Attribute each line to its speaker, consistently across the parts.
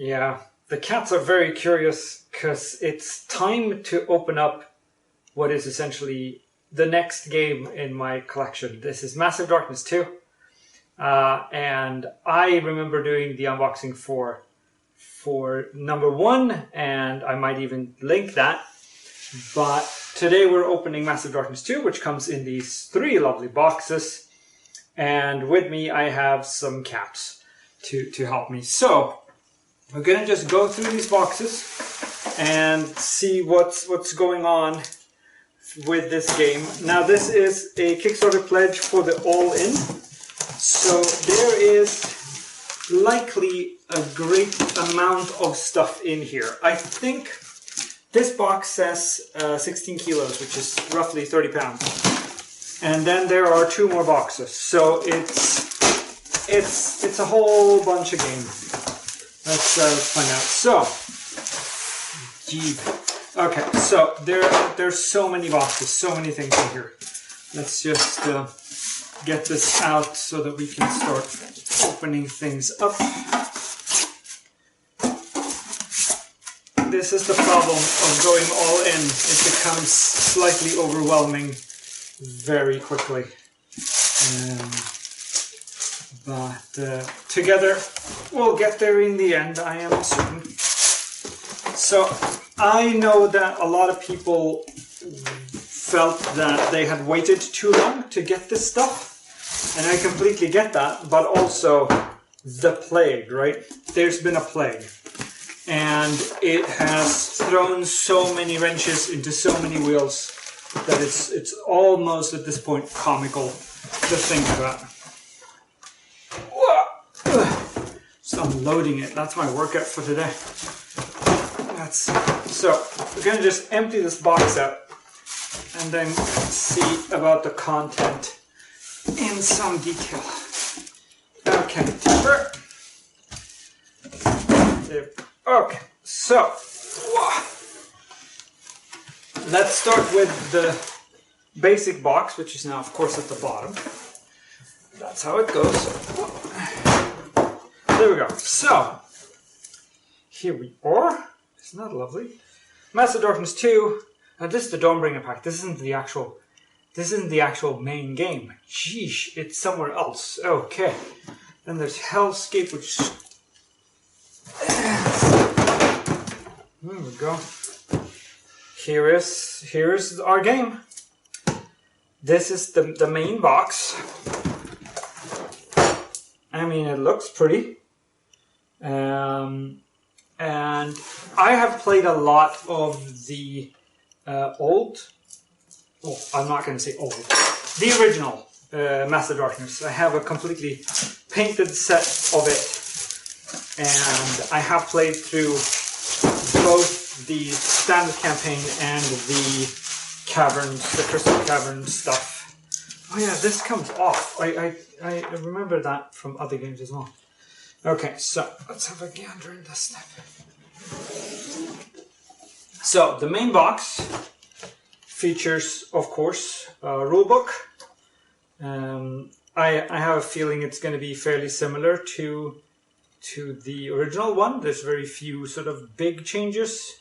Speaker 1: Yeah, the cats are very curious because it's time to open up what is essentially the next game in my collection. This is Massive Darkness 2. And I remember doing the unboxing for number 1, and I might even link that. But today we're opening Massive Darkness 2, which comes in these 3 lovely boxes. And with me I have some cats to help me. So we're gonna just go through these boxes and see what's going on with this game. Now this is a Kickstarter pledge for the Allin, so there is likely a great amount of stuff in here. I think this box says 16 kilos, which is roughly 30 pounds. And then there are 2 more boxes, so it's a whole bunch of game. Let's find out. So, okay, so there's so many boxes, so many things in here. Let's just get this out so that we can start opening things up. This is the problem of going all in. It becomes slightly overwhelming very quickly. But together we'll get there in the end, I am certain. So I know that a lot of people felt that they had waited too long to get this stuff, and I completely get that, but also the plague, right? There's been a plague, and it has thrown so many wrenches into so many wheels that it's almost at this point comical to think about. So I'm loading it. That's my workout for today. So we're going to just empty this box out and then see about the content in some detail. Okay, tipper. Okay, so let's start with the basic box, which is now, of course, at the bottom. That's how it goes. There we go. So, here we are. Isn't that lovely? Massive Darkness 2. Now this is the Dawnbringer pack. This isn't the actual main game. Sheesh, it's somewhere else. Okay. Then there's Hellscape, which... There we go. Here is our game. This is the main box. I mean, it looks pretty. And I have played a lot of the old... Oh, I'm not going to say old. The original Massive Darkness. I have a completely painted set of it. And I have played through both the standard campaign and the caverns, the Crystal Cavern stuff. Oh yeah, this comes off. I remember that from other games as well. Okay, so let's have a gander in this stuff. So the main box features, of course, a rulebook. I have a feeling it's going to be fairly similar to the original one. There's very few sort of big changes.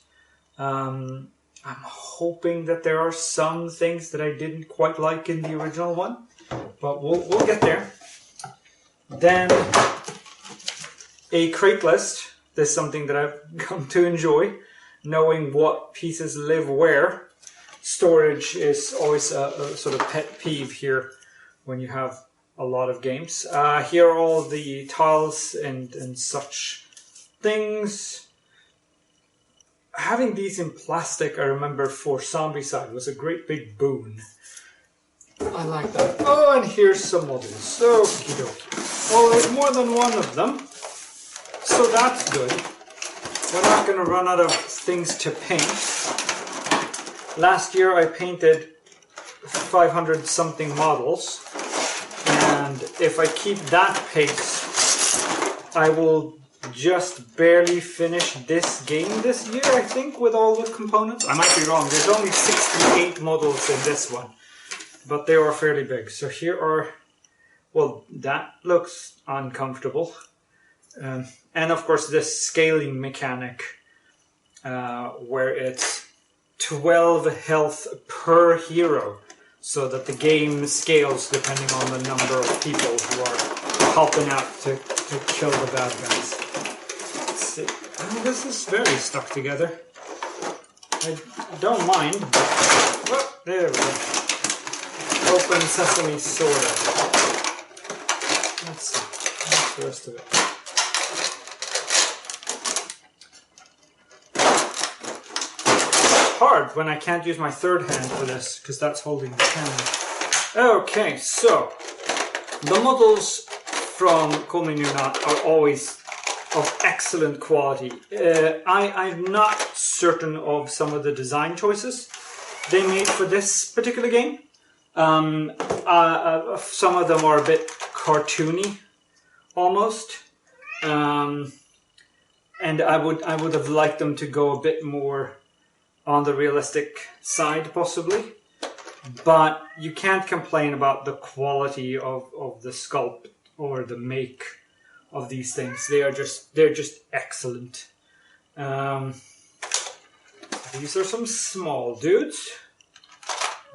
Speaker 1: I'm hoping that there are some things that I didn't quite like in the original one, but we'll get there. Then a crate list. This is something that I've come to enjoy, knowing what pieces live where. Storage is always a sort of pet peeve here when you have a lot of games. Here are all the tiles and such things. Having these in plastic, I remember, for Zombicide was a great big boon. I like that. Oh, and here's some models. Okie dokie. Well, there's more than one of them, so that's good. We're not going to run out of things to paint. Last year I painted 500 something models, and if I keep that pace, I will just barely finish this game this year, I think, with all the components. I might be wrong. There's only 68 models in this one, but they are fairly big. So here are... Well, that looks uncomfortable. And of course this scaling mechanic where it's 12 health per hero, so that the game scales depending on the number of people who are helping out to kill the bad guys. Let's see. Oh, this is very stuck together. I don't mind, but... Oh, there we go. Open sesame, sort of. Let's see. What's the rest of it? Hard when I can't use my third hand for this, because that's holding the camera. Okay, so the models from Call Me Nuna are always of excellent quality. I'm not certain of some of the design choices they made for this particular game. Some of them are a bit cartoony, almost, and I would have liked them to go a bit more on the realistic side, possibly, but you can't complain about the quality of the sculpt or the make of these things. They're just excellent. These are some small dudes.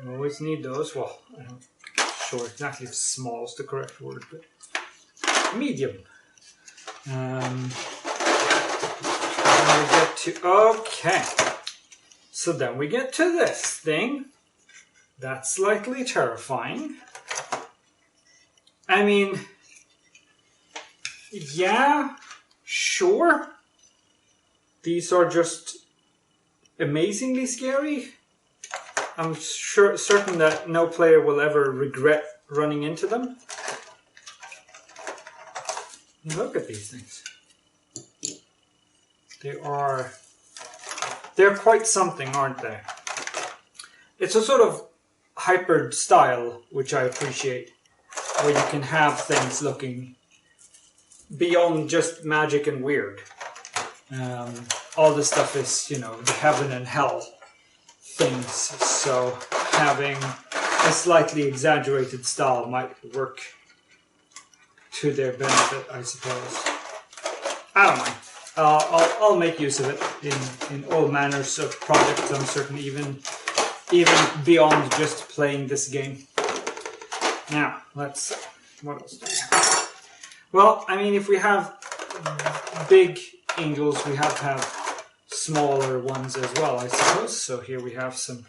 Speaker 1: You always need those. Well, I'm not sure exactly if small is the correct word, but medium. And we get to okay. So then we get to this thing. That's slightly terrifying. I mean, yeah, sure. These are just amazingly scary. I'm certain that no player will ever regret running into them. Look at these things. They're quite something, aren't they? It's a sort of hyper style, which I appreciate, where you can have things looking beyond just magic and weird. All this stuff is, you know, the heaven and hell things, so having a slightly exaggerated style might work to their benefit, I suppose. I don't mind. I'll make use of it in all manners of projects, I'm certain, even beyond just playing this game. Now, let's see. What else do we have? Well, I mean, if we have big angels, we have to have smaller ones as well, I suppose. So here we have some...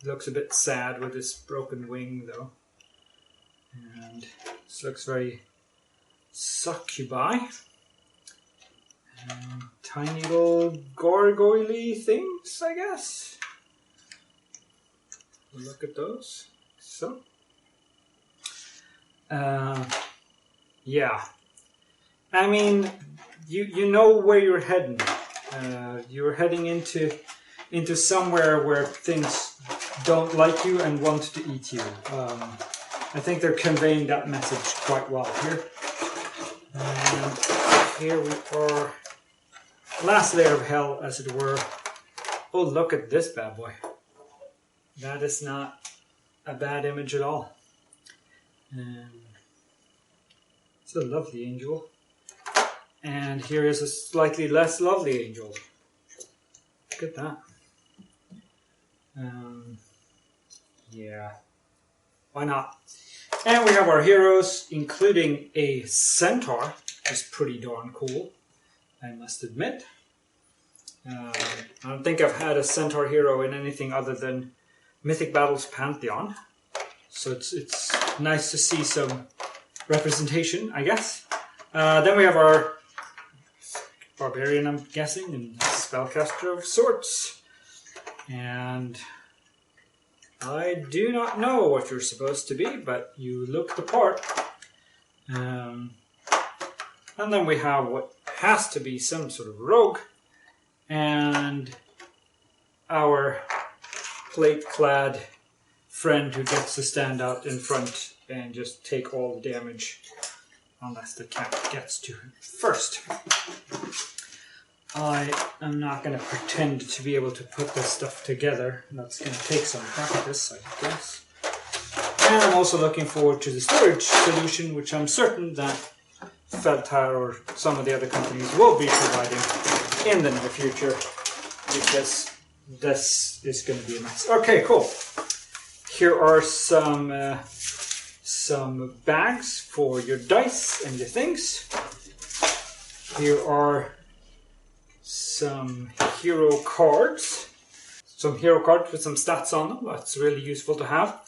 Speaker 1: Looks a bit sad with this broken wing, though. And this looks very succubi. Tiny little gargoyle-y things, I guess. Look at those. So. Yeah. I mean, you know where you're heading. You're heading into somewhere where things don't like you and want to eat you. I think they're conveying that message quite well here. And here we are. Last layer of hell, as it were. Oh, look at this bad boy. That is not a bad image at all. It's a lovely angel. And here is a slightly less lovely angel. Look at that. Yeah. Why not? And we have our heroes, including a centaur, which is pretty darn cool, I must admit. I don't think I've had a centaur hero in anything other than Mythic Battles Pantheon. So it's nice to see some representation, I guess. Then we have our barbarian, I'm guessing, and spellcaster of sorts. And I do not know what you're supposed to be, but you look the part. And then we have what has to be some sort of rogue, and our plate-clad friend who gets to stand out in front and just take all the damage, unless the cat gets to him first. I am not going to pretend to be able to put this stuff together. That's going to take some practice, I guess. And I'm also looking forward to the storage solution, which I'm certain that Feltar or some of the other companies will be providing in the near future, because this is going to be a mess. Okay, cool. Here are some bags for your dice and your things. Here are some hero cards. Some hero cards with some stats on them. That's really useful to have.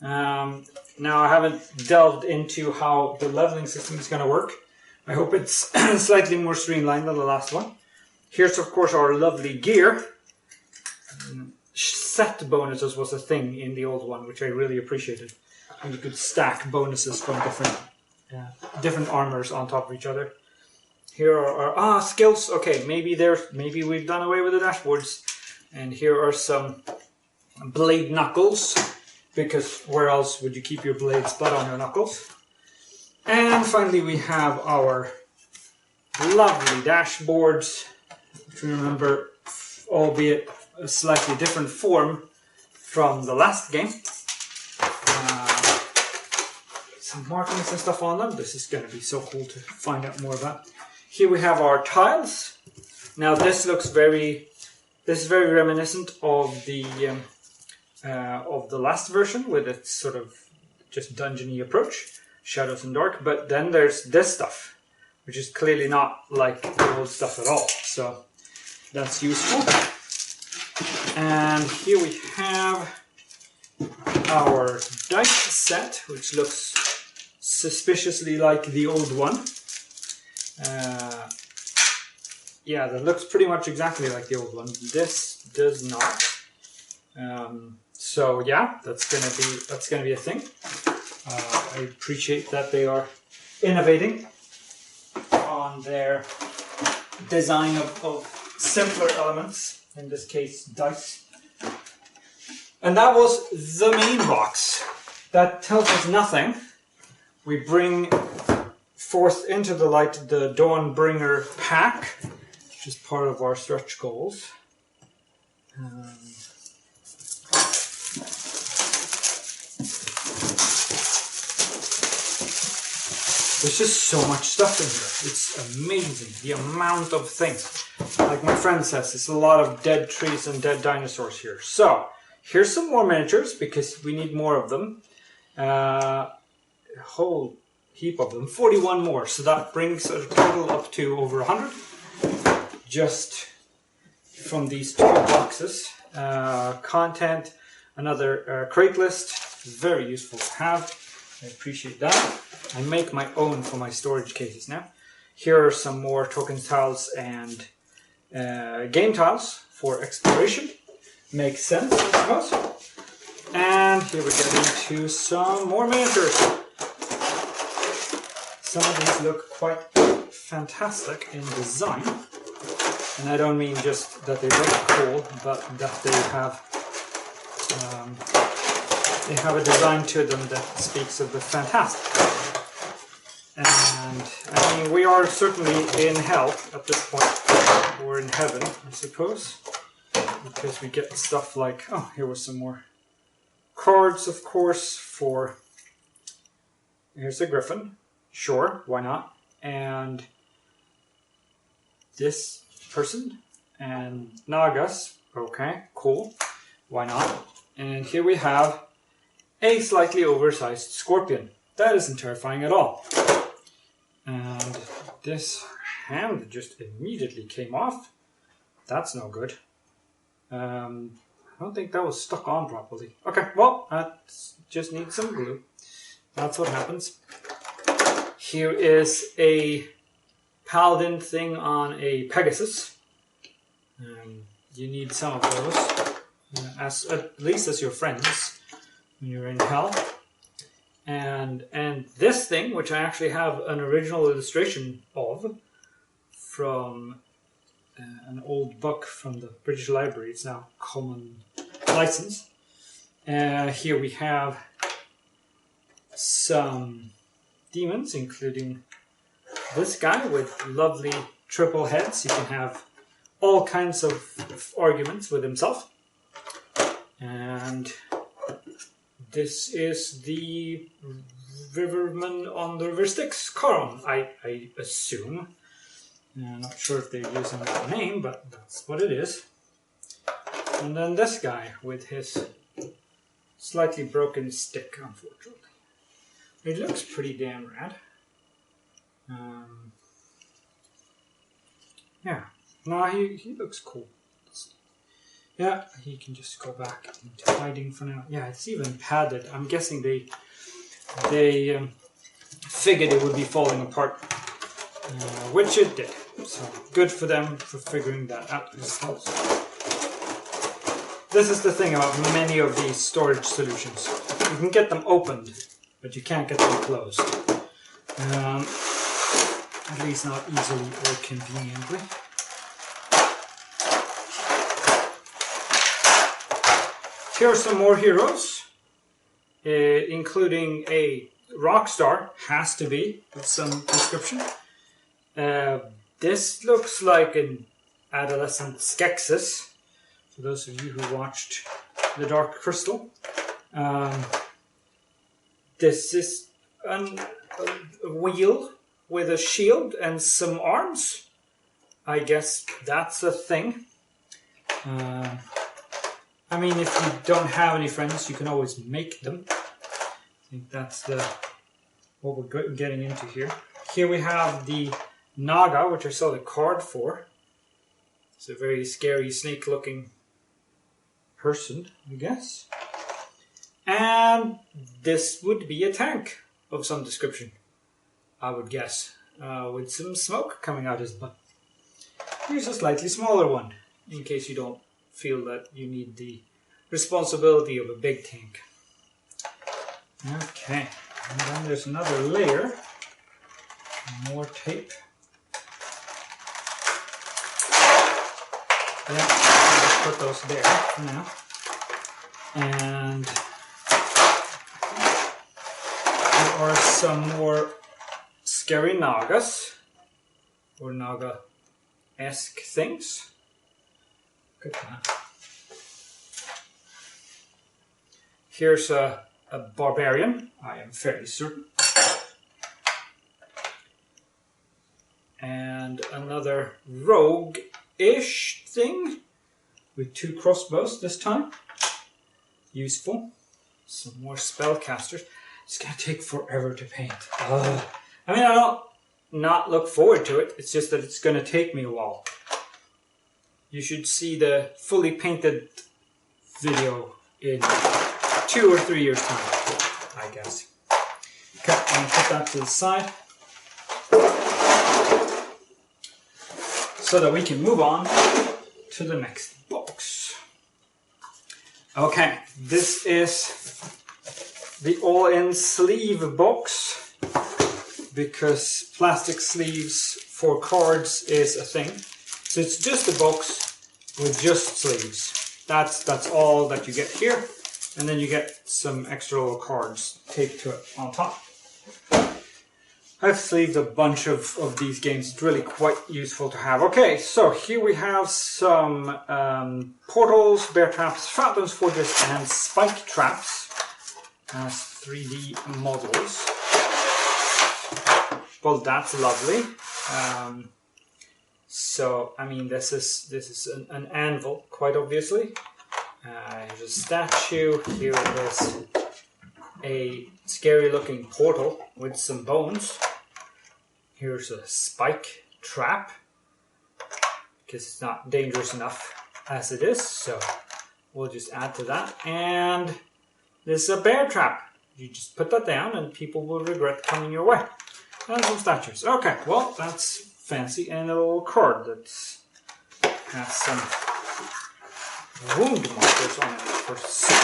Speaker 1: Now, I haven't delved into how the leveling system is going to work. I hope it's slightly more streamlined than the last one. Here's, of course, our lovely gear. Set bonuses was a thing in the old one, which I really appreciated. And you could stack bonuses from different armors on top of each other. Here are our skills. Okay, maybe we've done away with the dashboards. And here are some blade knuckles, because where else would you keep your blades but on your knuckles? And finally we have our lovely dashboards. If you remember, albeit a slightly different form from the last game. Some markings and stuff on them. This is going to be so cool to find out more about. Here we have our tiles. Now this looks very reminiscent of the last version, with its sort of just dungeony approach, shadows and dark. But then there's this stuff, which is clearly not like the old stuff at all. So that's useful. And here we have our dice set, which looks suspiciously like the old one. Yeah, that looks pretty much exactly like the old one. This does not. So yeah, that's gonna be a thing. I appreciate that they are innovating on their design of simpler elements. In this case, dice. And that was the main box. That tells us nothing. We bring forth into the light the Dawnbringer pack, which is part of our stretch goals. There's just so much stuff in here. It's amazing, the amount of things. Like my friend says, it's a lot of dead trees and dead dinosaurs here. So, here's some more miniatures, because we need more of them. A whole heap of them. 41 more, so that brings a total up to over 100. Just from these two boxes. Content, another crate list. Very useful to have. I appreciate that. I make my own for my storage cases now. Here are some more token tiles and game tiles for exploration. Makes sense, I suppose. And here we get into some more miniatures. Some of these look quite fantastic in design. And I don't mean just that they look cool, but that they have a design to them that speaks of the fantastic. And I mean, we are certainly in hell at this point, or in heaven, I suppose, because we get stuff like, oh, here was some more cards, of course, for, here's a griffin, sure, why not, and this person, and Nagas, okay, cool, why not, and here we have a slightly oversized scorpion. That isn't terrifying at all. And this hand just immediately came off. That's no good. I don't think that was stuck on properly. Okay, well, that just needs some glue. That's what happens. Here is a paladin thing on a Pegasus. You need some of those, at least as your friends when you're in hell. And this thing, which I actually have an original illustration of from an old book from the British Library. It's now common license. Here we have some demons, including this guy with lovely triple heads. You can have all kinds of arguments with himself. And this is the Riverman on the River Styx, Coron, I assume. I'm not sure if they're using that name, but that's what it is. And then this guy with his slightly broken stick, unfortunately. It looks pretty damn rad. Yeah, no, he looks cool. Yeah, he can just go back into hiding for now. Yeah, it's even padded. I'm guessing they figured it would be falling apart, which it did. So good for them for figuring that out themselves. This is the thing about many of these storage solutions. You can get them opened, but you can't get them closed. At least not easily or conveniently. Here are some more heroes, including a rock star, has to be, of some description. This looks like an adolescent Skeksis, for those of you who watched The Dark Crystal. This is a wheel with a shield and some arms. I guess that's a thing. I mean, if you don't have any friends, you can always make them. I think that's what we're getting into here. Here we have the Naga, which I saw the card for. It's a very scary snake-looking person, I guess. And this would be a tank of some description, I would guess, with some smoke coming out his butt. Here's a slightly smaller one, in case you don't feel that you need the responsibility of a big tank. Okay, and then there's another layer, more tape. Yeah, I'll just put those there for now. And there are some more scary Nagas, or Naga-esque things. Look at that. Here's a barbarian, I am fairly certain. And another rogue-ish thing with 2 crossbows this time. Useful. Some more spellcasters. It's going to take forever to paint. I mean, I don't not look forward to it. It's just that it's going to take me a while. You should see the fully painted video in 2 or 3 years' time, I guess. Okay, I'm going to put that to the side so that we can move on to the next box. Okay, this is the Allin sleeve box, because plastic sleeves for cards is a thing. So it's just a box with just sleeves. That's all that you get here. And then you get some extra little cards taped to it on top. I've sleeved a bunch of these games. It's really quite useful to have. Okay, so here we have some portals, bear traps, fountains, forges, and spike traps as 3D models. Well, that's lovely. So, I mean, this is an anvil, quite obviously. Here's a statue. Here is a scary-looking portal with some bones. Here's a spike trap, because it's not dangerous enough as it is, so we'll just add to that. And this is a bear trap. You just put that down and people will regret coming your way. And some statues. Okay, well, that's fancy. And a little card that has some wound markers on it for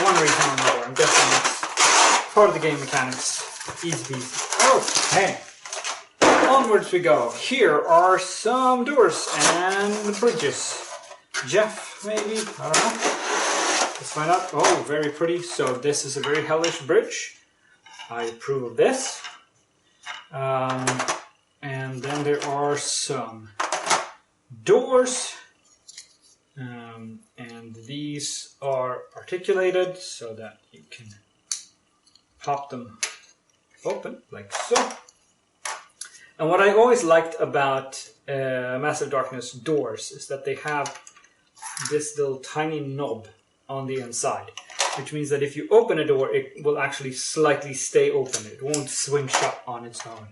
Speaker 1: one reason or another. I'm guessing it's part of the game mechanics. Easy peasy. Okay. Onwards we go. Here are some doors and bridges. Jeff, maybe? I don't know. Let's find out. Oh, very pretty. So this is a very hellish bridge. I approve of this. And then there are some doors. And these are articulated so that you can pop them open, like so. And what I always liked about Massive Darkness doors is that they have this little tiny knob on the inside, which means that if you open a door, it will actually slightly stay open. It won't swing shut on its own.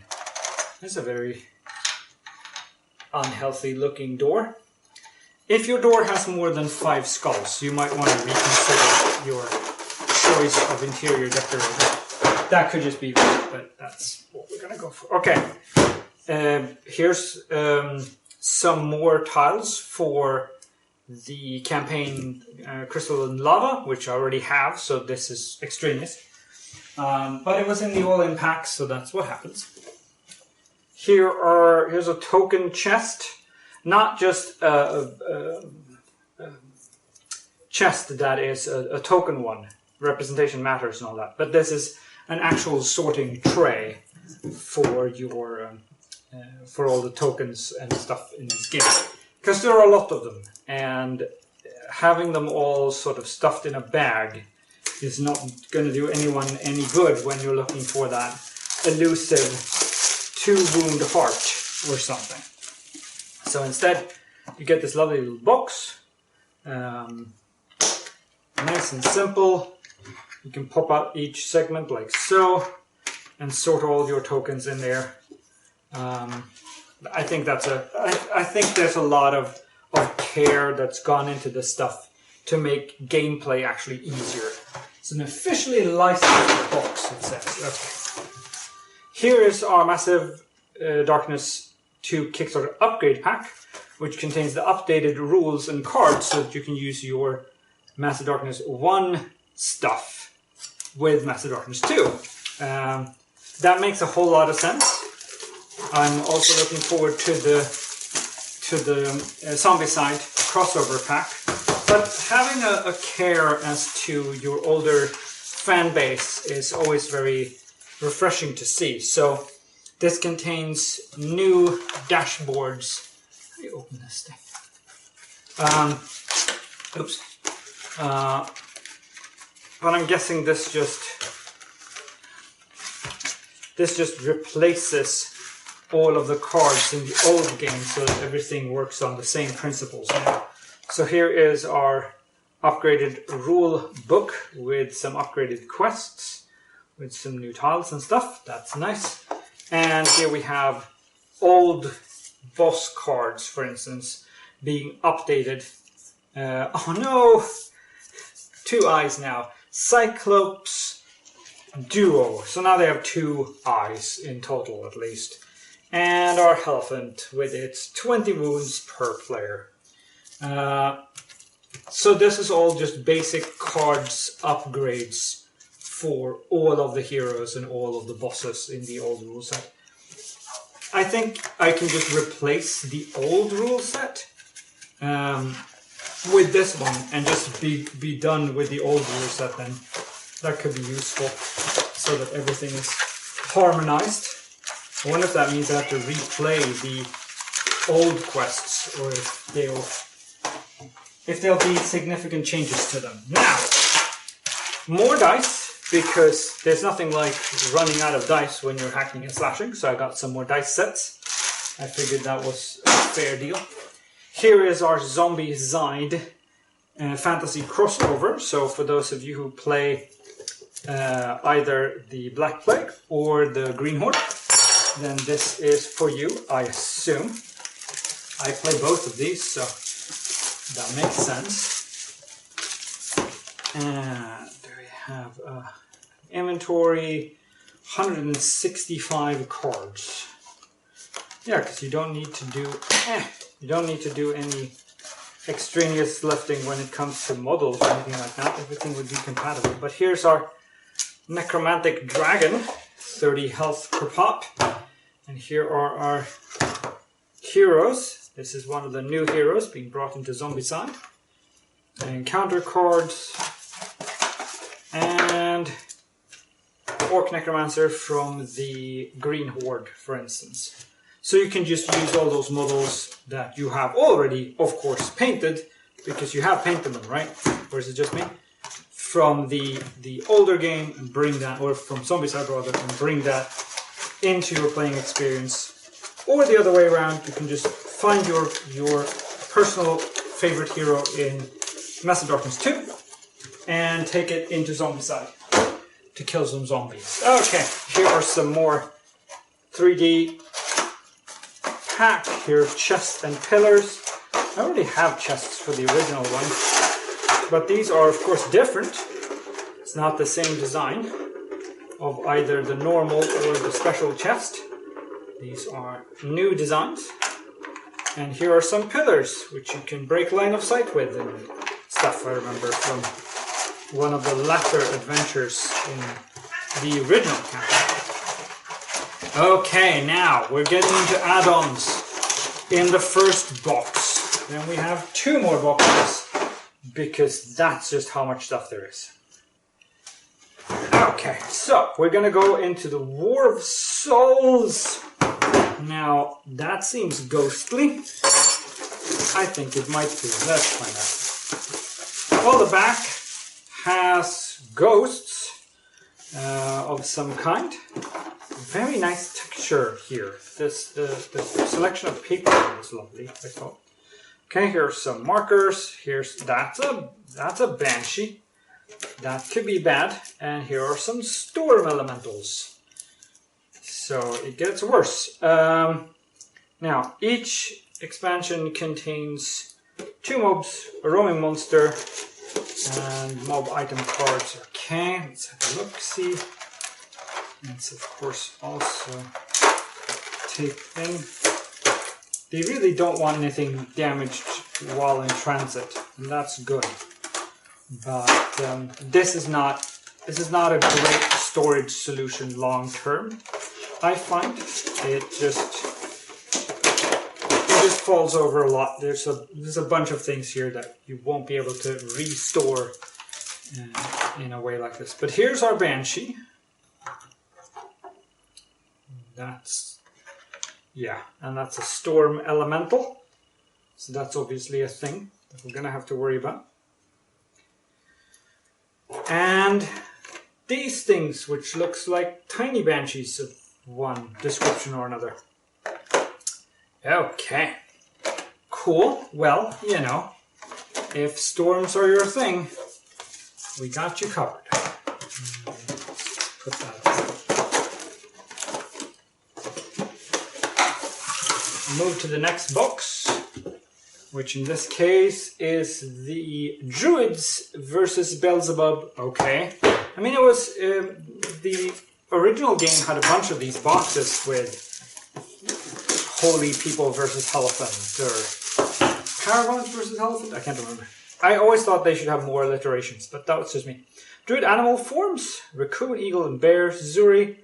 Speaker 1: It's a very unhealthy looking door. If your door has more than 5 skulls, you might want to reconsider your choice of interior decorator. That could just be me, but that's what we're going to go for. Okay, here's some more tiles for the campaign Crystal and Lava, which I already have, so this is extraneous. But it was in the all-in pack, so that's what happens. Here's a token chest, not just a chest that is a token one. Representation matters and all that, but this is an actual sorting tray for your for all the tokens and stuff in this game, because there are a lot of them, and having them all sort of stuffed in a bag is not going to do anyone any good when you're looking for that elusive 2-wound heart or something. So instead, you get this lovely little box, nice and simple. You can pop out each segment like so, and sort all your tokens in there. I think I think there's a lot of care that's gone into this stuff to make gameplay actually easier. It's an officially licensed box, it says. Okay. Here is our Massive Darkness 2 Kickstarter upgrade pack, which contains the updated rules and cards so that you can use your Massive Darkness 1 stuff with Massive Darkness 2. That makes a whole lot of sense. I'm also looking forward to the zombie side crossover pack, but having a care as to your older fan base is always very refreshing to see. So this contains new dashboards. How do you open this thing? Oops. But I'm guessing this just replaces all of the cards in the old game so that everything works on the same principles now. So here is our upgraded rule book with some upgraded quests, with some new tiles and stuff. That's nice. And here we have old boss cards, for instance, being updated. Oh no! 2 eyes now. Cyclops Duo. So now they have 2 eyes in total, at least. And our Elephant with its 20 wounds per player. So this is all just basic cards upgrades for all of the heroes and all of the bosses in the old rule set. I think I can just replace the old rule set with this one and just be done with the old rule set then. That could be useful so that everything is harmonized. I wonder if that means I have to replay the old quests or if there'll be significant changes to them. Now, more dice, because there's nothing like running out of dice when you're hacking and slashing, so I got some more dice sets. I figured that was a fair deal. Here is our Zombie Zoid fantasy crossover. So for those of you who play either the Black Plague or the Green Horde, then this is for you, I assume. I play both of these, so that makes sense. And there we have inventory, 165 cards. Yeah, because you don't need to do any extraneous lifting when it comes to models or anything like that. Everything would be compatible. But here's our Necromantic Dragon, 30 health per pop. And here are our heroes. This is one of the new heroes being brought into Zombicide. Encounter cards. And Orc Necromancer from the Green Horde, for instance. So you can just use all those models that you have already, of course, painted, because you have painted them, right? Or is it just me? from the older game and bring that, or from Zombicide rather, and bring that into your playing experience. Or the other way around, you can just find your personal favorite hero in Massive Darkness 2 and take it into Zombicide to kill some zombies. Okay, here are some more 3D pack. Here are chests and pillars. I already have chests for the original one, but these are of course different. It's not the same design of either the normal or the special chest. These are new designs. And here are some pillars which you can break line of sight with and stuff. I remember from one of the latter adventures in the original campaign. Okay, now we're getting into add-ons in the first box. Then we have 2 more boxes because that's just how much stuff there is. Okay, so we're gonna go into the War of Souls. Now that seems ghostly. I think it might be. Let's find out. Well, the back has ghosts of some kind. Very nice texture here. The selection of paper is lovely, I thought. Okay, here's some markers. That's a banshee. That could be bad. And here are some storm elementals. So it gets worse. Now each expansion contains 2 mobs, a roaming monster, and mob item cards. Okay, let's have a look. See. It's of course also taped in. They really don't want anything damaged while in transit, and that's good. But this is not a great storage solution long term. I find it just falls over a lot. There's a bunch of things here that you won't be able to restore in a way like this. But here's our banshee. That's a storm elemental. So that's obviously a thing that we're gonna have to worry about. And these things, which looks like tiny banshees of one description or another. Okay. Cool. Well, you know, if storms are your thing, we got you covered. Put that aside. Move to the next box, which in this case is the Druids versus Beelzebub. Okay. I mean, it was the original game had a bunch of these boxes with Holy People versus Elephant or Caravans versus Elephant. I can't remember. I always thought they should have more alliterations, but that was just me. Druid animal forms: raccoon, eagle, and bear, Zuri,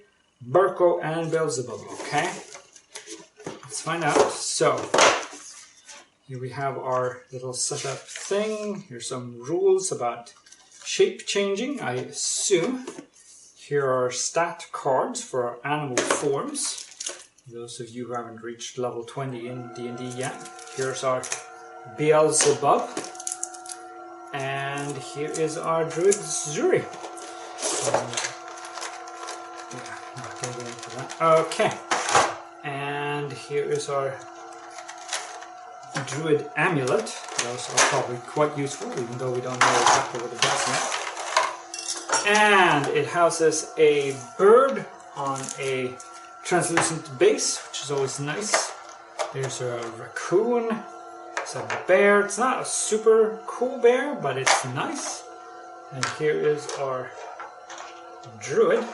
Speaker 1: Burko, and Beelzebub. Okay. Let's find out. So, here we have our little setup thing. Here's some rules about shape changing, I assume. Here are stat cards for our animal forms. Those of you who haven't reached level 20 in D&D yet. Here's our Beelzebub. And here is our Druid Zuri. Not going to go into that. Okay. And here is our Druid Amulet. Those are probably quite useful, even though we don't know exactly what it does yet. And it houses a bird on a translucent base, which is always nice. There's a raccoon. It's a bear. It's not a super cool bear, but it's nice. And here is our Druid.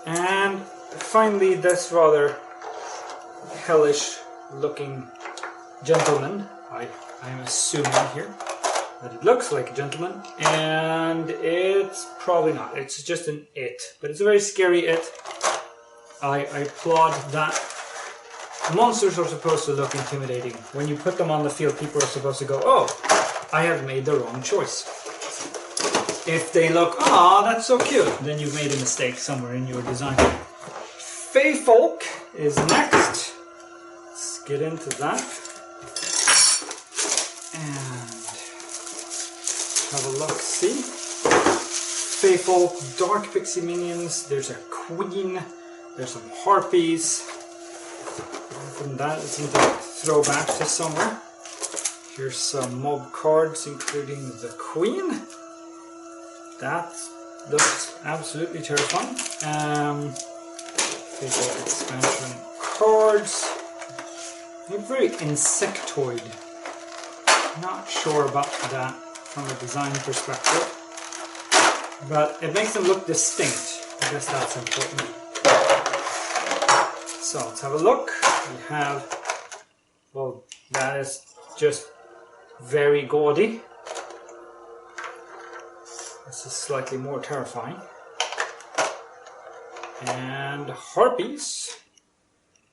Speaker 1: And finally, this rather hellish looking gentleman. I'm assuming here that it looks like a gentleman, and it's probably not. It's just an it, but it's a very scary it. I applaud that. Monsters are supposed to look intimidating. When you put them on the field, people are supposed to go, oh, I have made the wrong choice. If they look, ah, that's so cute, then you've made a mistake somewhere in your design. Fey Folk is next. Let's get into that. And have a look. See? Faithful dark pixie minions. There's a queen. There's some harpies. From that, it's need to throw back to somewhere. Here's some mob cards, including the queen. That looks absolutely terrifying. Faithful expansion cards. They're very insectoid. Not sure about that from a design perspective, but it makes them look distinct. I guess that's important. So let's have a look. We have, well, that is just very gaudy. This is slightly more terrifying. And harpies,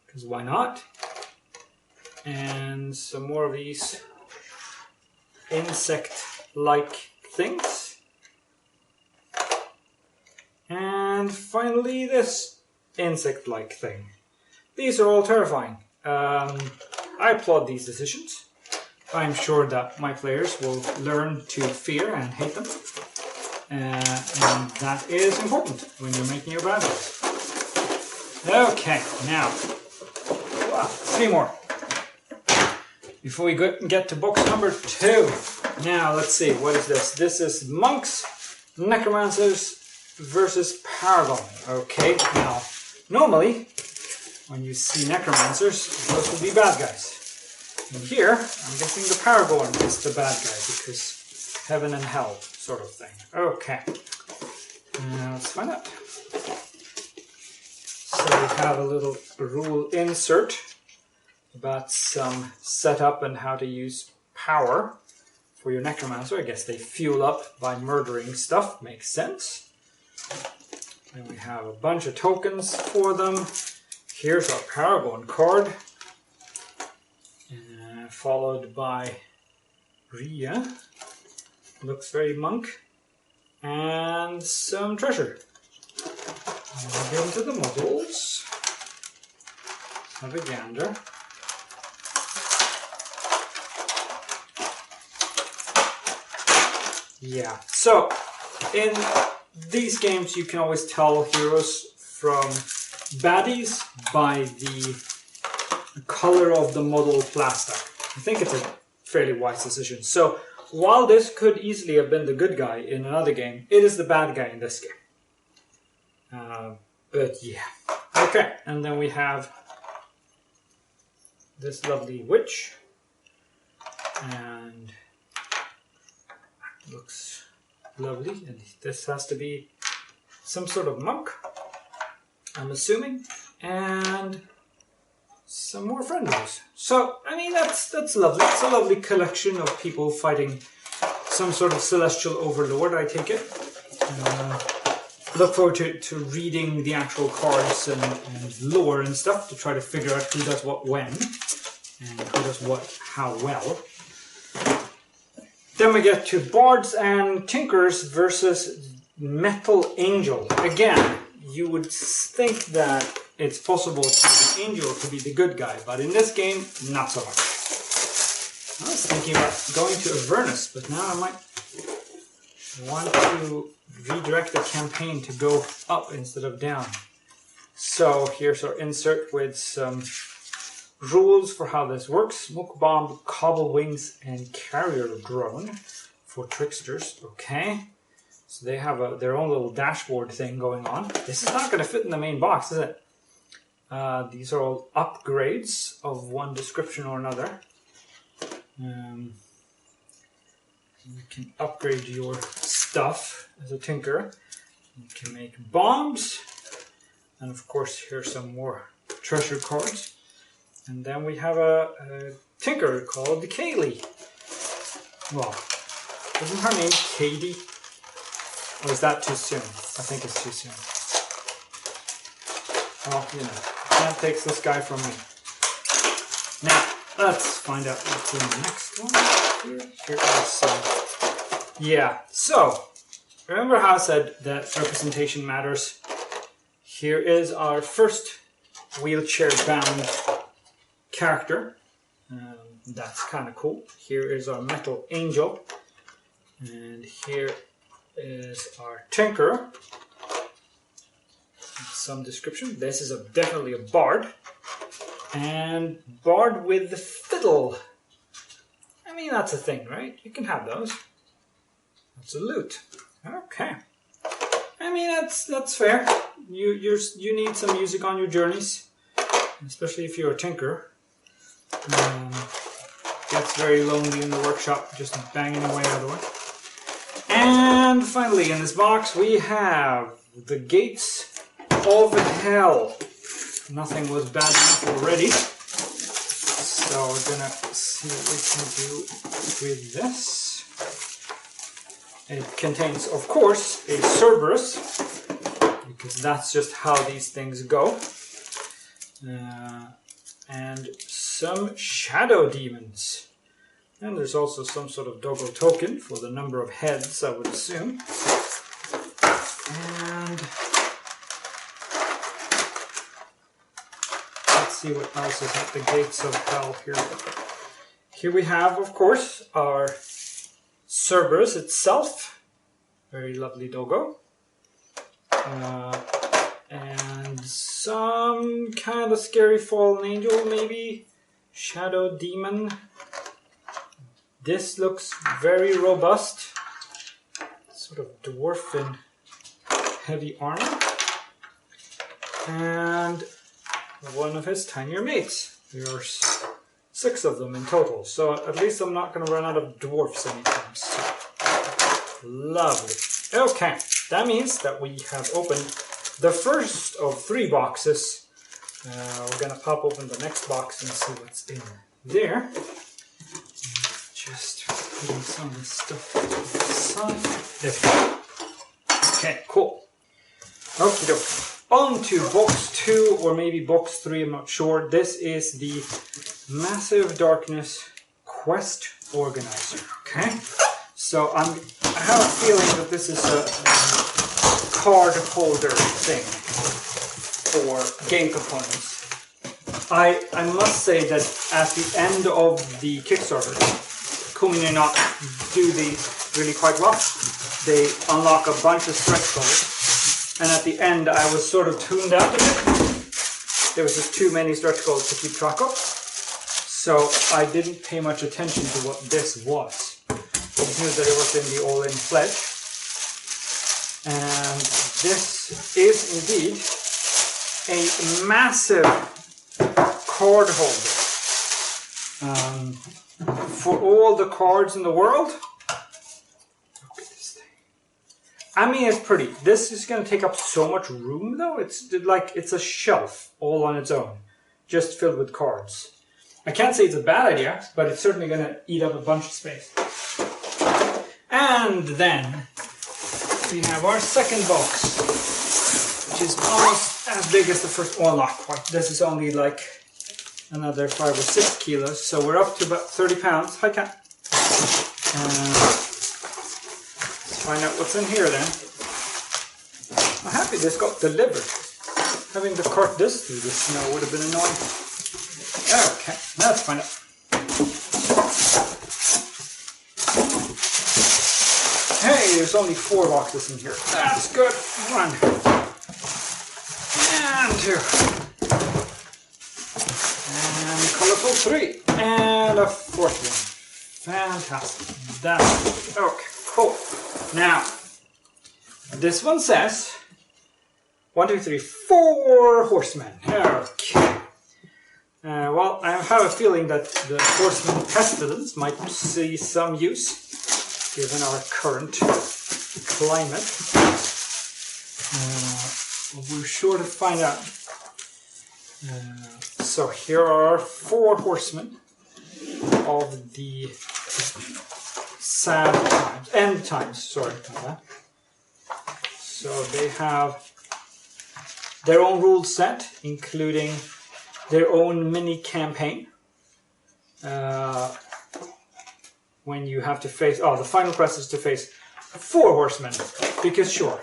Speaker 1: because why not? And some more of these insect-like things. And finally this insect-like thing. These are all terrifying. I applaud these decisions. I'm sure that my players will learn to fear and hate them. And that is important when you're making your bad guys. Okay, now, wow, 3 more. Before we get to box number 2. Now, let's see, what is this? This is Monks, Necromancers versus Paragon. Okay, now, normally, when you see Necromancers, those will be bad guys. And here, I'm guessing the Paragon is the bad guy, because heaven and hell sort of thing. Okay, now let's find out. So we have a little rule insert about some setup and how to use power for your Necromancer. I guess they fuel up by murdering stuff, makes sense. Then we have a bunch of tokens for them. Here's our Paragon card, followed by Rhea, looks very monk, and some treasure. And we'll get into the models. Have a gander. Yeah, so in these games you can always tell heroes from baddies by the color of the model plastic. I think it's a fairly wise decision. So while this could easily have been the good guy in another game, it is the bad guy in this game. But yeah. Okay, and then we have this lovely witch. And looks lovely. And this has to be some sort of monk, I'm assuming. And some more friendlies. So, I mean, that's lovely. It's a lovely collection of people fighting some sort of celestial overlord, I take it. Look forward to reading the actual cards and lore and stuff to try to figure out who does what when and who does what how well. Then we get to Bards and Tinkers versus Metal Angel. Again, you would think that it's possible for the Angel to be the good guy, but in this game, not so much. I was thinking about going to Avernus, but now I might want to redirect the campaign to go up instead of down. So here's our insert with some rules for how this works. Smoke Bomb, Cobble Wings, and Carrier Drone for Tricksters. Okay. So they have their own little dashboard thing going on. This is not going to fit in the main box, is it? These are all upgrades of one description or another. You can upgrade your stuff as a tinker. You can make bombs. And of course, here's some more treasure cards. And then we have a tinker called Kaylee. Well, isn't her name Katie? Or is that too soon? I think it's too soon. Well, you know, can't take this guy from me. Now, let's find out what's in the next one. Here is yeah, so, remember how I said that representation matters? Here is our first wheelchair-bound character. That's kind of cool. Here is our Metal Angel. And here is our tinker. Some description. This is definitely a bard. And bard with the fiddle. I mean, that's a thing, right? You can have those. That's a lute. Okay. I mean, that's fair. You need some music on your journeys, especially if you're a tinker. Gets very lonely in the workshop, just banging away otherwise. And finally, in this box, we have the Gates of Hell. Nothing was bad enough already. So we're gonna see what we can do with this. It contains, of course, a Cerberus, because that's just how these things go. And some shadow demons. And there's also some sort of doggo token for the number of heads, I would assume. And let's see what else is at the Gates of Hell here. Here we have, of course, our Cerberus itself. Very lovely doggo. And some kind of scary fallen angel, maybe. Shadow demon. This looks very robust. Sort of dwarf in heavy armor. And one of his tinier mates. There are 6 of them in total. So at least I'm not going to run out of dwarfs anytime soon. Lovely. Okay, that means that we have opened the first of 3 boxes. We're going to pop open the next box and see what's in there. Just putting some of this stuff to the side. There we go. Okay, cool. Okie dokie. On to box 2 or maybe box 3, I'm not sure. This is the Massive Darkness Quest Organizer. Okay, so I have a feeling that this is a card holder thing for game components. I must say that at the end of the Kickstarter, Kumi and Not do these really quite well. They unlock a bunch of stretch goals, and at the end I was sort of tuned out a bit. There was just too many stretch goals to keep track of, so I didn't pay much attention to what this was. I just knew that it was in the Allin pledge, and this is indeed a massive card holder. For all the cards in the world. Look at this thing. I mean, it's pretty. This is going to take up so much room, though. It's like it's a shelf all on its own, just filled with cards. I can't say it's a bad idea, but it's certainly going to eat up a bunch of space. And then we have our second box, which is almost as big as the first. Well, not quite. This is only like another 5 or 6 kilos, so we're up to about 30 pounds. Hi, Cat. Let's find out what's in here then. I'm happy this got delivered. Having to cart this through the snow would have been annoying. Okay, let's find out. Hey, there's only 4 boxes in here. That's good. 1 and 2. Colorful 3 and a 4th one. Fantastic. That's okay. Cool. Now, this one says 1, 2, 3, 4 horsemen. Okay. Well, I have a feeling that the horsemen pestilence might see some use given our current climate. We're sure to find out. So here are 4 horsemen of the sad times, end times, sorry about that. So they have their own rule set, including their own mini campaign. When you have to face, the final quest is to face 4 horsemen, because sure.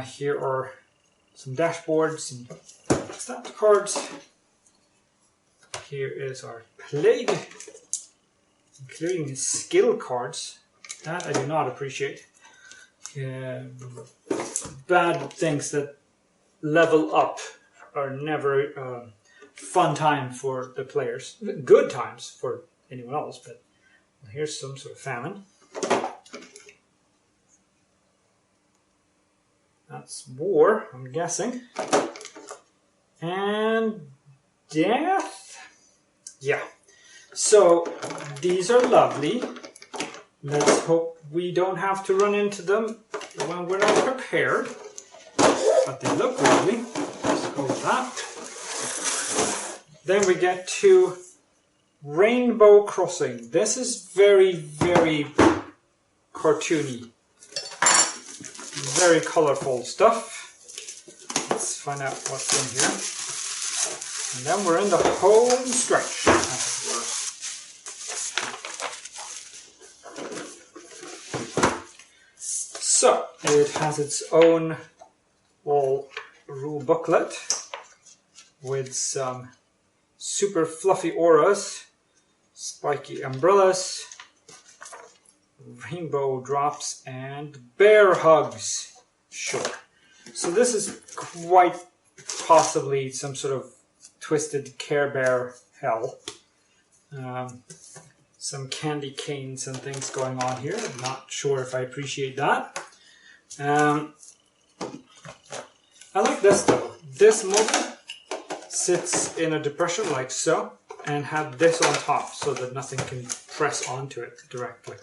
Speaker 1: Here are some dashboards and stat cards. Here is our plague, including his skill cards. That I do not appreciate. Bad things that level up are never fun time for the players. Good times for anyone else, but here's some sort of famine. That's war, I'm guessing. And death? Yeah. So these are lovely. Let's hope we don't have to run into them when we're not prepared. But they look lovely. Let's go with that. Then we get to Rainbow Crossing. This is very, very cartoony. Very colorful stuff. Let's find out what's in here. And then we're in the home stretch, as it were. So, it has its own little rule booklet with some super fluffy auras, spiky umbrellas, rainbow drops, and bear hugs. Sure. So this is quite possibly some sort of twisted Care Bear hell. Some candy canes and things going on here. I'm not sure if I appreciate that. I like this though. This model sits in a depression like so, and have this on top so that nothing can press onto it directly.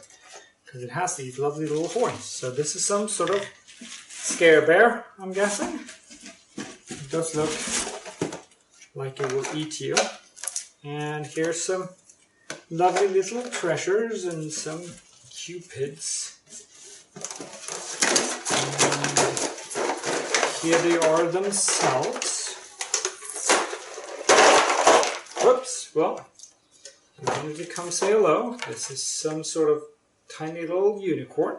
Speaker 1: Because it has these lovely little horns. So this is some sort of scare bear, I'm guessing. It does look like it will eat you. And here's some lovely little treasures and some cupids. And here they are themselves. Whoops, well, you wanted to come say hello. This is some sort of tiny little unicorn.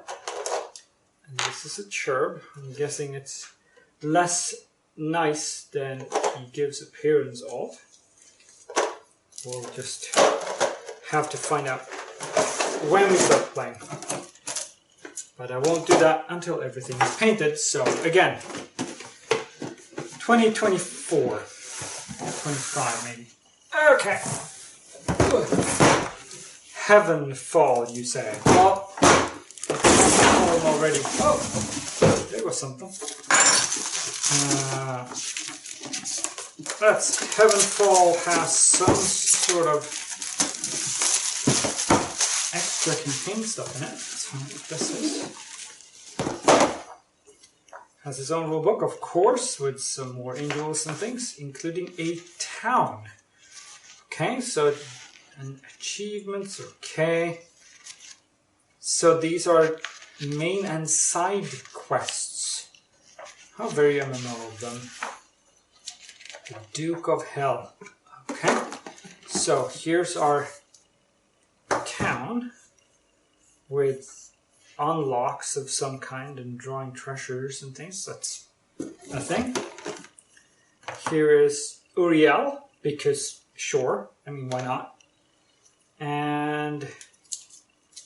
Speaker 1: And this is a cherub. I'm guessing it's less nice than he gives appearance of. We'll just have to find out when we start playing. But I won't do that until everything is painted. So again, 2024, 25 maybe. Okay. Heavenfall, you say? Well, it's already. Oh, there was something. That's Heavenfall has some sort of extra contained stuff in it. Let's find out what this is. Has its own rulebook, of course, with some more angels and things, including a town. Okay, so and achievements, okay. So these are main and side quests. How very MMO of them. The Duke of Hell. Okay, so here's our town with unlocks of some kind and drawing treasures and things. That's a thing. Here is Uriel, because sure, I mean, why not? And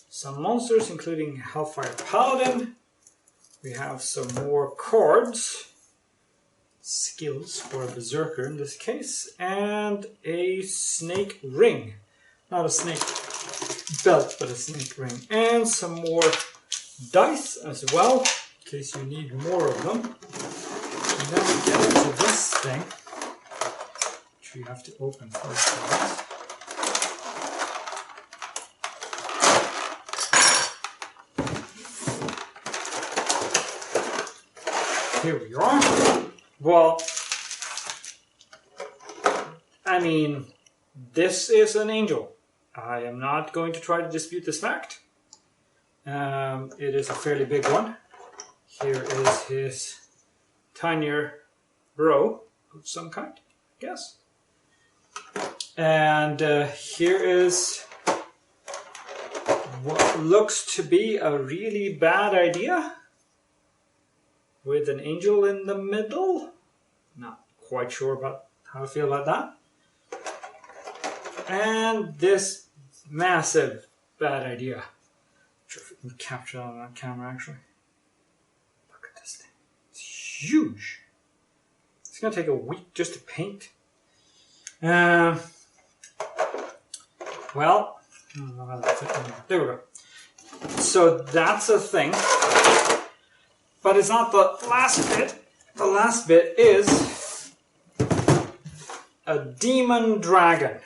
Speaker 1: some monsters, including Hellfire Paladin. We have some more cards. Skills for a berserker in this case. And a snake ring. Not a snake belt, but a snake ring. And some more dice as well, in case you need more of them. And then we get into this thing, which we have to open first. Here we are. Well, I mean, this is an angel. I am not going to try to dispute this fact. It is a fairly big one. Here is his tinier bro of some kind, I guess. And here is what looks to be a really bad idea. With an angel in the middle. Not quite sure about how I feel about that. And this massive bad idea. sure if we can capture that on that camera actually. Look at this thing. It's huge. It's going to take a week just to paint. Well, I don't know how that fits in there. There we go. So that's a thing. But it's not the last bit. The last bit is a demon dragon.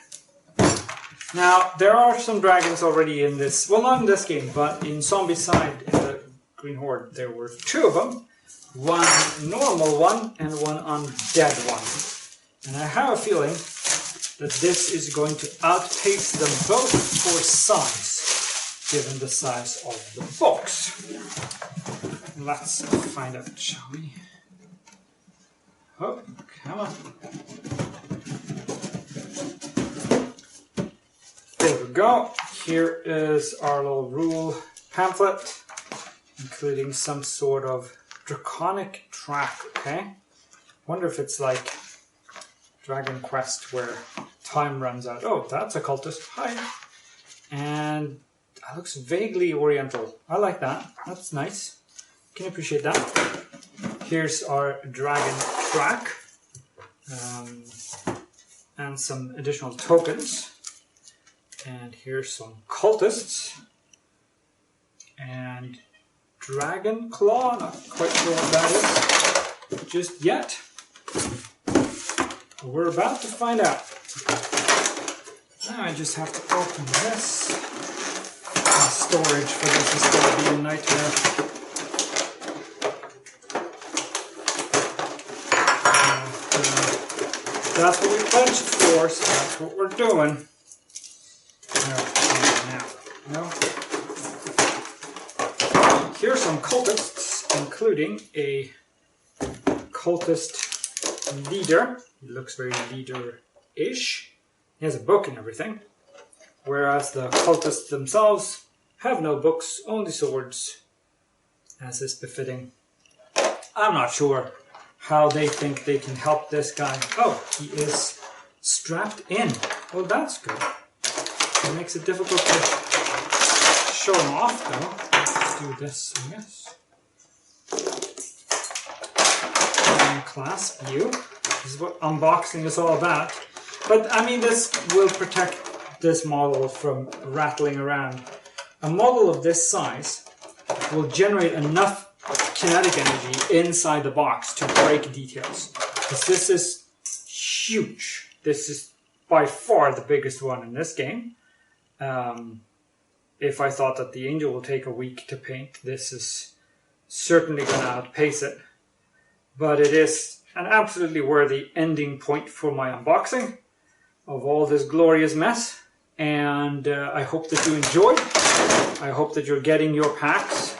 Speaker 1: Now, there are some dragons already in this, well, not in this game, but in Zombicide, in the Green Horde, there were 2 of them. One normal one and one undead one. And I have a feeling that this is going to outpace them both for size, given the size of the box. Let's find out, shall we? Oh, come on. There we go. Here is our little rule pamphlet, including some sort of draconic track, okay? Wonder if it's like Dragon Quest where time runs out. Oh, that's a cultist. Hi. And that looks vaguely oriental. I like that. That's nice. Can appreciate that. Here's our dragon track. And some additional tokens. And here's some cultists. And Dragon Claw. Not quite sure what that is just yet. We're about to find out. Now I just have to open this. The storage for this is going to be a nightmare. That's what we pledged for, so that's what we're doing. Now, here's some cultists, including a cultist leader. He looks very leader-ish. He has a book and everything. Whereas the cultists themselves have no books, only swords, as is befitting. I'm not sure how they think they can help this guy. Oh, he is strapped in. Well, that's good. It makes it difficult to show him off, though. Let's do this, I guess. And clasp view. This is what unboxing is all about. But, I mean, this will protect this model from rattling around. A model of this size will generate enough kinetic energy inside the box to break details. Because this is huge. This is by far the biggest one in this game. If I thought that the Angel will take a week to paint, this is certainly going to outpace it. But it is an absolutely worthy ending point for my unboxing of all this glorious mess. And I hope that you enjoyed. I hope that you're getting your packs.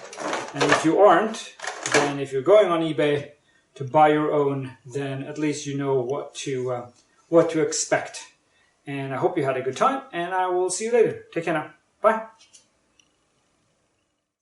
Speaker 1: And if you aren't, then if you're going on eBay to buy your own, then at least you know what to expect. And I hope you had a good time, and I will see you later. Take care now. Bye.